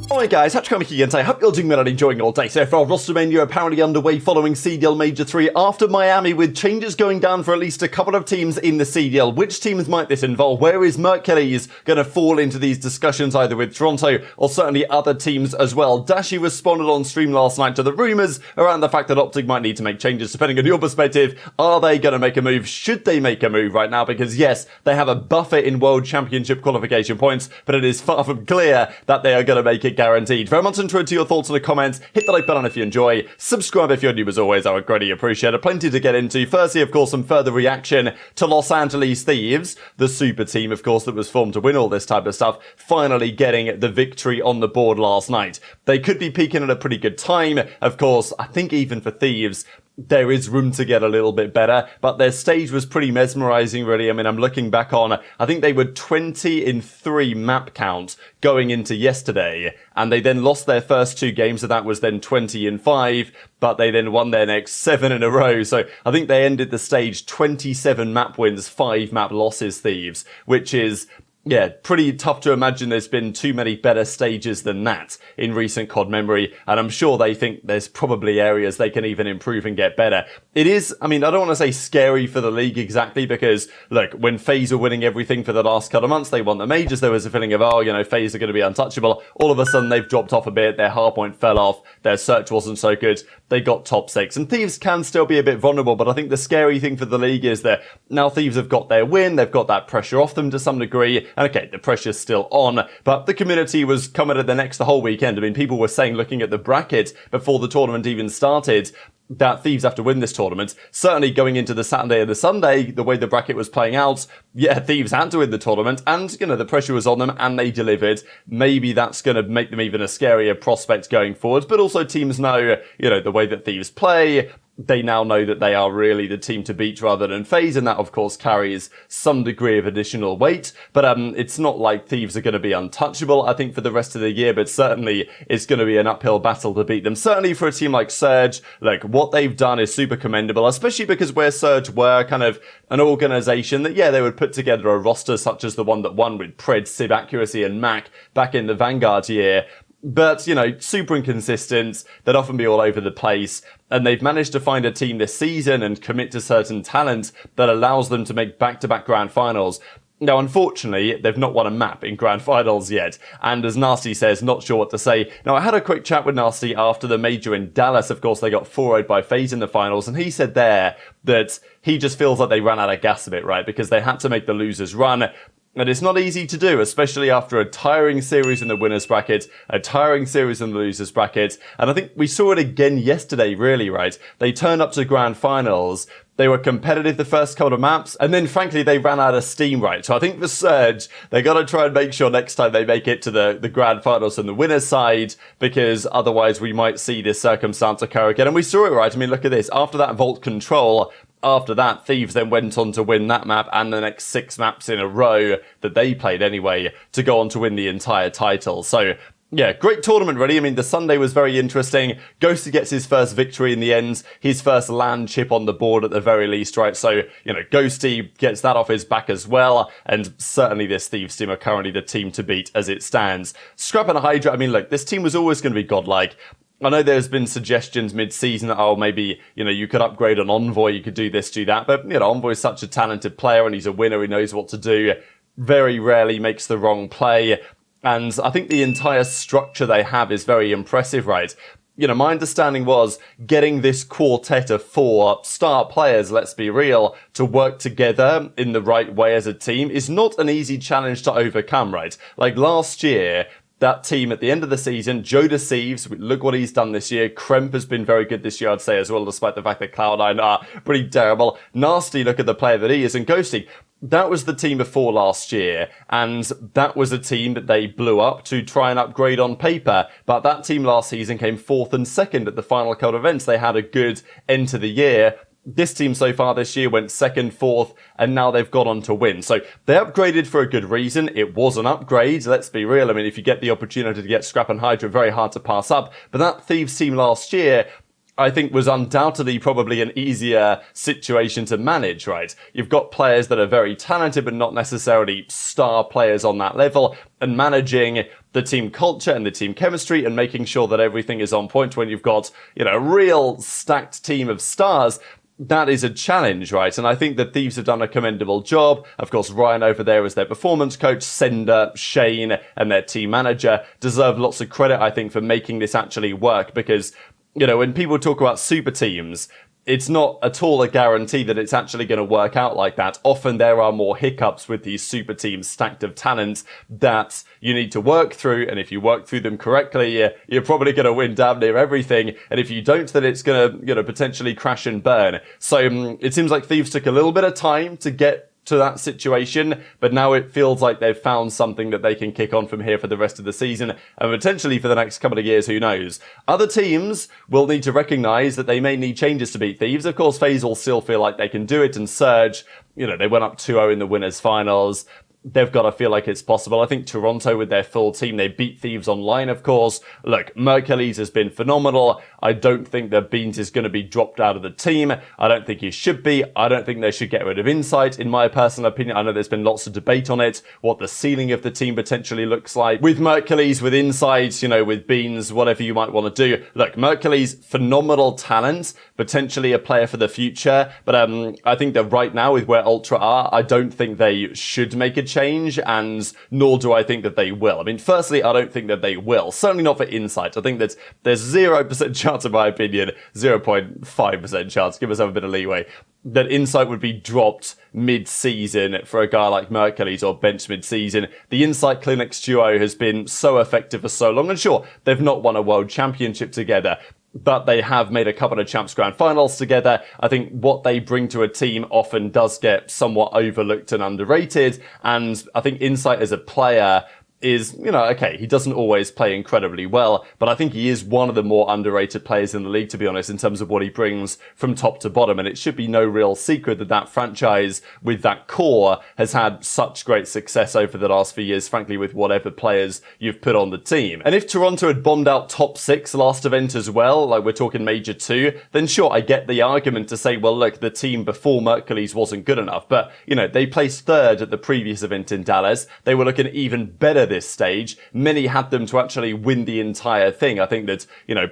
Alright guys, HyDra again, so I hope you're doing well and enjoying all day. So CDL Rostermania apparently underway following CDL Major 3 after Miami, with changes going down for at least a couple of teams in the CDL. Which teams might this involve? Where is Mercules going to fall into these discussions, either with Toronto or certainly other teams as well? Dashy responded on stream last night to the rumours around the fact that OpTic might need to make changes. Depending on your perspective, are they going to make a move? Should they make a move right now? Because yes, they have a buffer in World Championship qualification points, but it is far from clear that they are going to make it guaranteed. Very much intro to your thoughts in the comments. Hit the like button if you enjoy. Subscribe if you're new as always. I would greatly appreciate it. Plenty to get into. Firstly, of course, some further reaction to Los Angeles Thieves, the super team, of course, that was formed to win all this type of stuff, finally getting the victory on the board last night. They could be peaking at a pretty good time. Of course, I think even for Thieves, there is room to get a little bit better, but their stage was pretty mesmerizing, really. I mean, I'm looking back on, I think they were 20-3 map count going into yesterday, and they then lost their first two games, so that was then 20-5, but they then won their next 7 in a row. So I think they ended the stage 27 map wins, 5 map losses, Thieves, which is, yeah, pretty tough to imagine there's been too many better stages than that in recent COD memory, and I'm sure they think there's probably areas they can even improve and get better. It is, I mean, I don't want to say scary for the league exactly, because, look, when FaZe were winning everything for the last couple of months, they won the majors, there was a feeling of, oh, you know, FaZe are going to be untouchable. All of a sudden, they've dropped off a bit, their hardpoint fell off, their search wasn't so good, they got top 6. And Thieves can still be a bit vulnerable, but I think the scary thing for the league is that now Thieves have got their win, they've got that pressure off them to some degree, and okay, the pressure's still on, but the community was coming at the whole weekend. I mean, people were saying, looking at the bracket before the tournament even started, that Thieves have to win this tournament. Certainly going into the Saturday and the Sunday, the way the bracket was playing out, yeah, Thieves had to win the tournament, and, you know, the pressure was on them, and they delivered. Maybe that's going to make them even a scarier prospect going forward, but also teams know, you know, the way that Thieves play, they now know that they are really the team to beat rather than FaZe, and that of course carries some degree of additional weight. But it's not like Thieves are going to be untouchable, I think, for the rest of the year, but certainly it's going to be an uphill battle to beat them. Certainly for a team like Surge, like, what they've done is super commendable, especially because where Surge were kind of an organization that, yeah, they would put together a roster such as the one that won with Pred, Sib, Accuracy and Mack back in the Vanguard year. But, you know, super inconsistent, they'd often be all over the place, and they've managed to find a team this season and commit to certain talent that allows them to make back-to-back grand finals. Now, unfortunately, they've not won a map in grand finals yet, and as Nastie says, not sure what to say. Now, I had a quick chat with Nastie after the major in Dallas. Of course, they got 4-0'd by FaZe in the finals, and he said there that he just feels like they ran out of gas a bit, right? Because they had to make the losers run. And it's not easy to do, especially after a tiring series in the winners bracket, a tiring series in the losers bracket. And I think we saw it again yesterday, really, right? They turned up to grand finals. They were competitive the first couple of maps, and then frankly they ran out of steam, right? So I think for Surge, they got to try and make sure next time they make it to the grand finals on the winner's side, because otherwise we might see this circumstance occur again. And we saw it, right? I mean, look at this. After that Vault Control, after that, Thieves then went on to win that map and the next 6 maps in a row that they played anyway to go on to win the entire title. So, yeah, great tournament, really. I mean, the Sunday was very interesting. Ghosty gets his first victory in the end, his first land chip on the board at the very least, right? So, you know, Ghosty gets that off his back as well, and certainly this Thieves team are currently the team to beat as it stands. Scrappy and HyDra, I mean, look, this team was always going to be godlike. I know there's been suggestions mid-season that, oh, maybe, you know, you could upgrade on Envoy, you could do this, do that, but, you know, Envoy's such a talented player and he's a winner, he knows what to do, very rarely makes the wrong play, and I think the entire structure they have is very impressive, right? You know, my understanding was getting this quartet of 4 star players, let's be real, to work together in the right way as a team is not an easy challenge to overcome, right? Like last year, that team at the end of the season, JoeDeceives, look what he's done this year. Kremp has been very good this year, I'd say, as well, despite the fact that Cloud9 are pretty terrible. Nastie, look at the player that he is, and Ghosty. That was the team before last year, and that was a team that they blew up to try and upgrade on paper. But that team last season came 4th and 2nd at the final couple of events. They had a good end to the year. This team so far this year went 2nd, 4th, and now they've gone on to win. So they upgraded for a good reason. It was an upgrade, let's be real. I mean, if you get the opportunity to get Scrappy and HyDra, very hard to pass up. But that Thieves team last year, I think was undoubtedly probably an easier situation to manage, right? You've got players that are very talented, but not necessarily star players on that level, and managing the team culture and the team chemistry and making sure that everything is on point when you've got, a real stacked team of stars. That is a challenge, right? And I think that Thieves have done a commendable job. Of course, Ryan over there as their performance coach, Sender, Shane, and their team manager deserve lots of credit, I think, for making this actually work, because when people talk about super teams, it's not at all a guarantee that it's actually going to work out like that. Often there are more hiccups with these super teams stacked of talent that you need to work through. And if you work through them correctly, you're probably going to win damn near everything. And if you don't, then it's going to, potentially crash and burn. So it seems like Thieves took a little bit of time to get to that situation, but now it feels like they've found something that they can kick on from here for the rest of the season, and potentially for the next couple of years, who knows. Other teams will need to recognize that they may need changes to beat Thieves. Of course, FaZe will still feel like they can do it, and Surge, they went up 2-0 in the winners finals. They've got to feel like it's possible. I think Toronto with their full team, they beat Thieves online, of course. Look, Mercules has been phenomenal. I don't think that Beans is going to be dropped out of the team. I don't think he should be. I don't think they should get rid of Insight, in my personal opinion. I know there's been lots of debate on it, what the ceiling of the team potentially looks like. With Mercules, with Insight, with Beans, whatever you might want to do. Look, Mercules, phenomenal talent, potentially a player for the future. But I think that right now, with where Ultra are, I don't think they should make a change, and nor do I think that they will. I mean, firstly, I don't think that they will. Certainly not for Insight. I think that there's 0% chance, in my opinion, 0.5% chance, give myself a bit of leeway, that Insight would be dropped mid-season for a guy like Mercules, or bench mid-season. The Insight CleanX duo has been so effective for so long, and sure, they've not won a world championship together, but they have made a couple of Champs Grand Finals together. I think what they bring to a team often does get somewhat overlooked and underrated, and I think Insight as a player is, okay, he doesn't always play incredibly well, but I think he is one of the more underrated players in the league, to be honest, in terms of what he brings from top to bottom. And it should be no real secret that that franchise with that core has had such great success over the last few years, frankly, with whatever players you've put on the team. And if Toronto had bombed out top 6 last event as well, like we're talking Major 2, then sure, I get the argument to say, well, look, the team before Mercules wasn't good enough. But, they placed 3rd at the previous event in Dallas. They were looking even better this stage. Many had them to actually win the entire thing. I think that,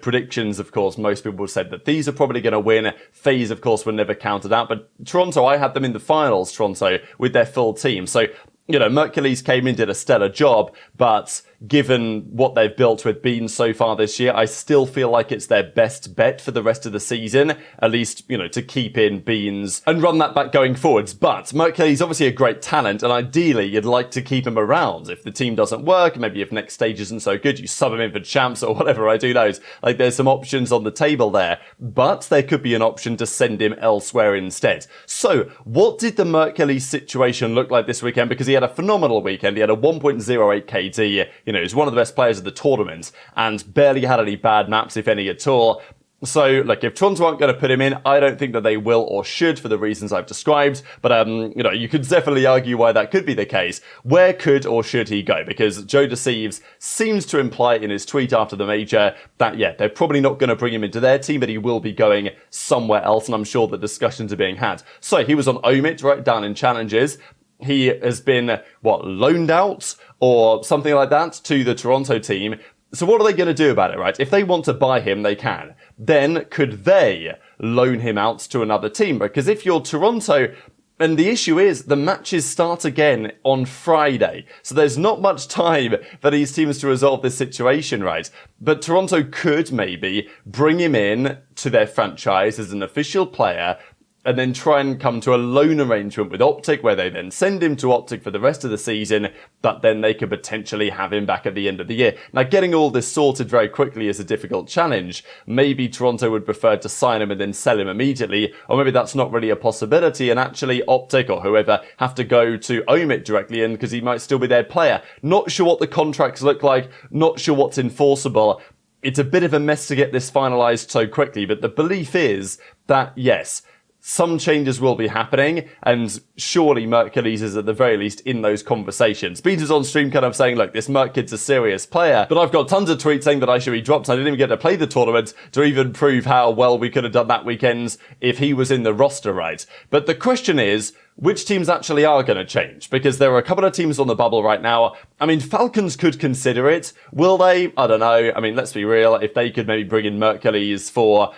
predictions, of course, most people said that these are probably going to win. FaZe, of course, were never counted out, but Toronto, I had them in the finals, Toronto, with their full team. So, Mercules came in, did a stellar job, but given what they've built with Beans so far this year, I still feel like it's their best bet for the rest of the season, at least, to keep in Beans and run that back going forwards. But Mercules is obviously a great talent, and ideally you'd like to keep him around. If the team doesn't work, maybe if next stage isn't so good, you sub him in for Champs or whatever, I do knows. Like, there's some options on the table there, but there could be an option to send him elsewhere instead. So, what did the Mercules situation look like this weekend? Because he had a phenomenal weekend. He had a 1.08 KD, he was one of the best players of the tournament and barely had any bad maps, if any at all. So, look, if Toronto aren't going to put him in, I don't think that they will or should for the reasons I've described. But, you could definitely argue why that could be the case. Where could or should he go? Because JoeDeceives seems to imply in his tweet after the major that, they're probably not going to bring him into their team, but he will be going somewhere else. And I'm sure that discussions are being had. So, he was on Omit, right down in challenges. He has been, loaned out or something like that to the Toronto team. So what are they going to do about it, right? If they want to buy him, they can. Then could they loan him out to another team? Because if you're Toronto, and the issue is the matches start again on Friday. So there's not much time for these teams to resolve this situation, right? But Toronto could maybe bring him in to their franchise as an official player, and then try and come to a loan arrangement with OpTic, where they then send him to OpTic for the rest of the season, but then they could potentially have him back at the end of the year. Now, getting all this sorted very quickly is a difficult challenge. Maybe Toronto would prefer to sign him and then sell him immediately, or maybe that's not really a possibility, and actually OpTic or whoever have to go to Omit directly in, because he might still be their player. Not sure what the contracts look like, not sure what's enforceable. It's a bit of a mess to get this finalized so quickly, but the belief is that, yes, some changes will be happening, and surely Mercules is at the very least in those conversations. Peter's on stream kind of saying, look, this Merc kid's a serious player, but I've got tons of tweets saying that I should be dropped. I didn't even get to play the tournament to even prove how well we could have done that weekend if he was in the roster, right? But the question is, which teams actually are going to change? Because there are a couple of teams on the bubble right now. I mean, Falcons could consider it. Will they? I don't know. I mean, let's be real. If they could maybe bring in Mercules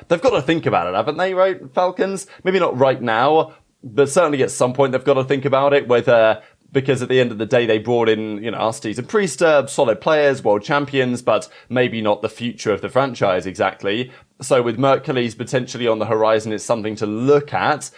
they've got to think about it, haven't they, right? Falcons? Maybe not right now, but certainly at some point they've got to think about it, because at the end of the day, they brought in, Nasties and Priester, solid players, world champions, but maybe not the future of the franchise exactly. So with Mercules potentially on the horizon, it's something to look at.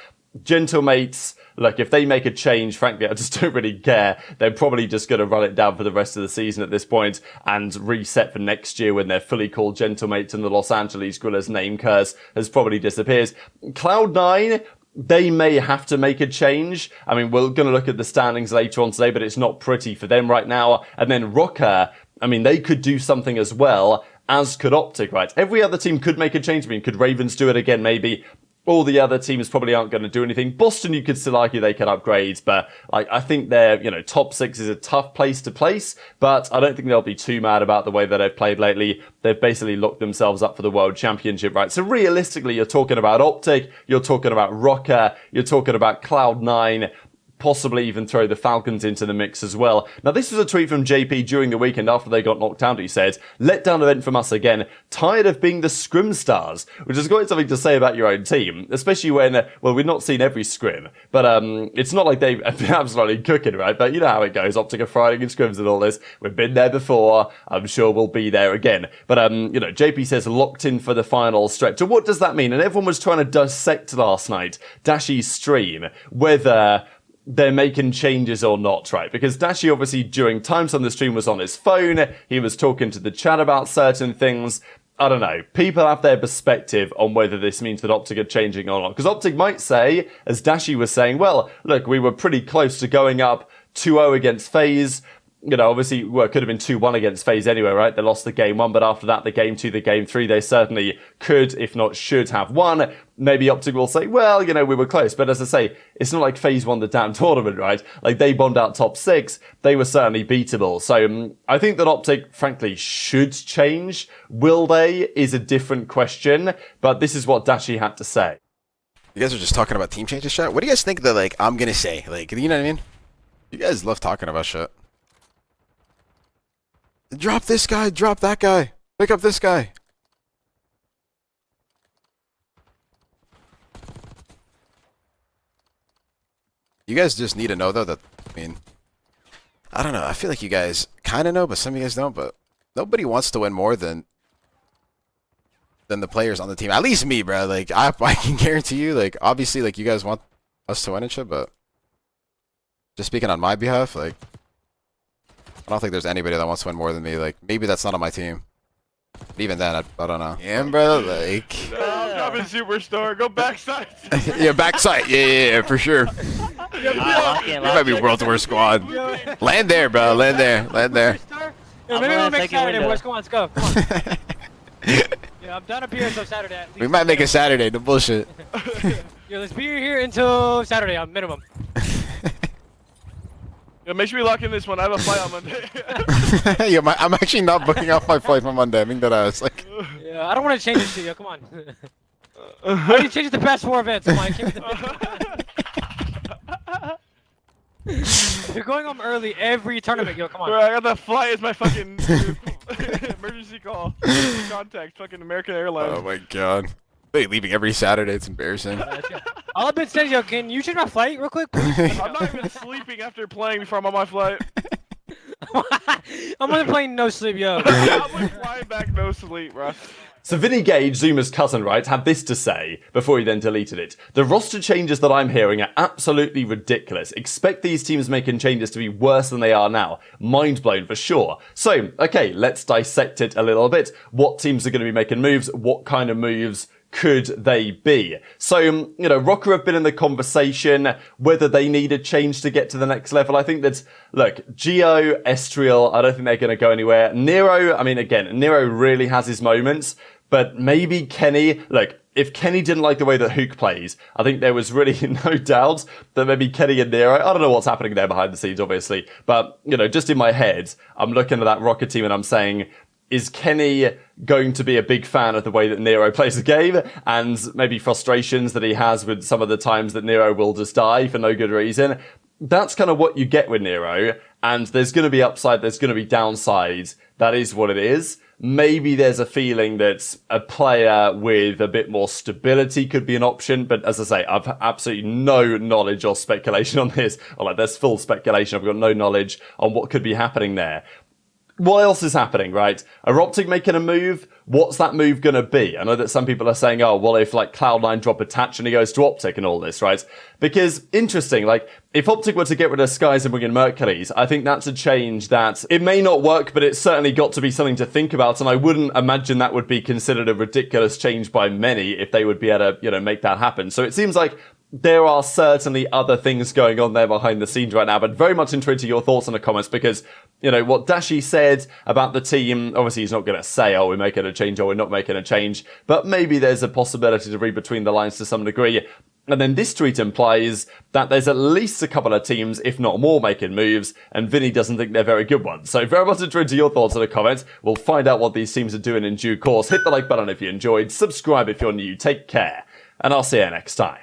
Gentlemates, look, if they make a change, frankly, I just don't really care. They're probably just going to run it down for the rest of the season at this point and reset for next year when they're fully called Gentlemates and the Los Angeles Grillers name curse has probably disappeared. Cloud9, they may have to make a change. I mean, we're going to look at the standings later on today, but it's not pretty for them right now. And then Rocker, I mean, they could do something as well, as could OpTic, right? Every other team could make a change. I mean, could Ravens do it again, maybe? All the other teams probably aren't going to do anything. Boston, you could still argue they can upgrade, but I think their, top 6 is a tough place to place, but I don't think they'll be too mad about the way that they've played lately. They've basically locked themselves up for the World Championship, right? So realistically, you're talking about OpTic, you're talking about Rocker, you're talking about Cloud9, possibly even throw the Falcons into the mix as well. Now, this was a tweet from JP during the weekend after they got knocked out. He said, letdown event from us again. Tired of being the scrim stars, which has got something to say about your own team, especially when, we've not seen every scrim, but it's not like they've been absolutely cooking, right? But you know how it goes. OpTic are fighting in scrims and all this. We've been there before. I'm sure we'll be there again. But, JP says locked in for the final stretch. So what does that mean? And everyone was trying to dissect last night Dashy's stream, whether they're making changes or not, right? Because Dashy obviously during times on the stream was on his phone. He was talking to the chat about certain things. I don't know. People have their perspective on whether this means that OpTic are changing or not. Because OpTic might say, as Dashy was saying, well, look, we were pretty close to going up 2-0 against FaZe. Obviously, it could have been 2-1 against FaZe anyway, right? They lost the game 1, but after that, the game 2, the game 3, they certainly could, if not should, have won. Maybe OpTic will say, well, we were close. But as I say, it's not like FaZe won the damn tournament, right? Like, they bombed out top 6. They were certainly beatable. So, I think that OpTic, frankly, should change. Will they? Is a different question. But this is what Dashy had to say. You guys are just talking about team changes, chat? What do you guys think that, I'm gonna say? You know what I mean? You guys love talking about shit. Drop this guy, drop that guy, pick up this guy. You guys just need to know, though, that, I don't know, I feel like you guys kind of know, but some of you guys don't, but nobody wants to win more than the players on the team. At least me, bro. I can guarantee you, obviously, you guys want us to win and shit, but just speaking on my behalf, I don't think there's anybody that wants to win more than me. Maybe that's not on my team. But even then, I don't know. Yeah, bro, No, I'm dropping Superstar. Go backside. Yeah, backside. Yeah, for sure. You might be world's worst squad. Land there, bro. Land there. Land there. Maybe we'll make Saturday, boys. Come on, let's go. Come on. Yeah, I'm done up here until Saturday. We might make it Saturday. No bullshit. Yeah, let's be here until Saturday on minimum. Yeah, make sure we lock in this one. I have a flight on Monday. Yeah, I'm actually not booking off my flight for Monday. I mean that I was Yeah, I don't want to change this to you. Come on. I need to change it to past 4 events. Come on, I can't You're going home early every tournament, yo. Come on. Bro, I got the flight as my fucking emergency call. Contact fucking American Airlines. Oh my god. They leaving every Saturday. It's embarrassing. All I've been saying, yo, can you change my flight real quick? I'm not even sleeping after playing before I'm on my flight. I'm on the plane, no sleep, yo. I'm flying back, no sleep, bro. So Vinny Gage, Zuma's cousin, right, had this to say before he then deleted it. The roster changes that I'm hearing are absolutely ridiculous. Expect these teams making changes to be worse than they are now. Mind blown for sure. So, okay, let's dissect it a little bit. What teams are going to be making moves? What kind of moves could they be? So, Rocker have been in the conversation whether they need a change to get to the next level. I think that, look, Geo, Estriel, I don't think they're going to go anywhere. Nero, I mean, again, Nero really has his moments, but maybe Kenny, look, if Kenny didn't like the way that Huke plays, I think there was really no doubt that maybe Kenny and Nero, I don't know what's happening there behind the scenes, obviously, but, you know, just in my head, I'm looking at that Rocket team and I'm saying, is Kenny going to be a big fan of the way that Nero plays the game, and maybe frustrations that he has with some of the times that Nero will just die for no good reason? That's kind of what you get with Nero, and there's going to be upside, there's going to be downside. That is what it is. Maybe there's a feeling that a player with a bit more stability could be an option, but as I say, I've absolutely no knowledge or speculation on this. Or like, there's full speculation. I've got no knowledge on what could be happening there. What else is happening, right? Are OpTic making a move? What's that move going to be? I know that some people are saying, oh, well, if like Cloud9 drop attach and he goes to OpTic and all this, right? Because, interesting, like, if OpTic were to get rid of Skyz and bring in Mercules, I think that's a change that, it may not work, but it's certainly got to be something to think about, and I wouldn't imagine that would be considered a ridiculous change by many if they would be able to, you know, make that happen. So it seems like there are certainly other things going on there behind the scenes right now, but very much interested in your thoughts in the comments, because, you know, what Dashy said about the team, obviously he's not going to say, oh, we're making a change or we're not making a change, but maybe there's a possibility to read between the lines to some degree. And then this tweet implies that there's at least a couple of teams, if not more, making moves, and Vinny doesn't think they're very good ones. So very much interested in your thoughts in the comments. We'll find out what these teams are doing in due course. Hit the like button if you enjoyed, subscribe if you're new, take care, and I'll see you next time.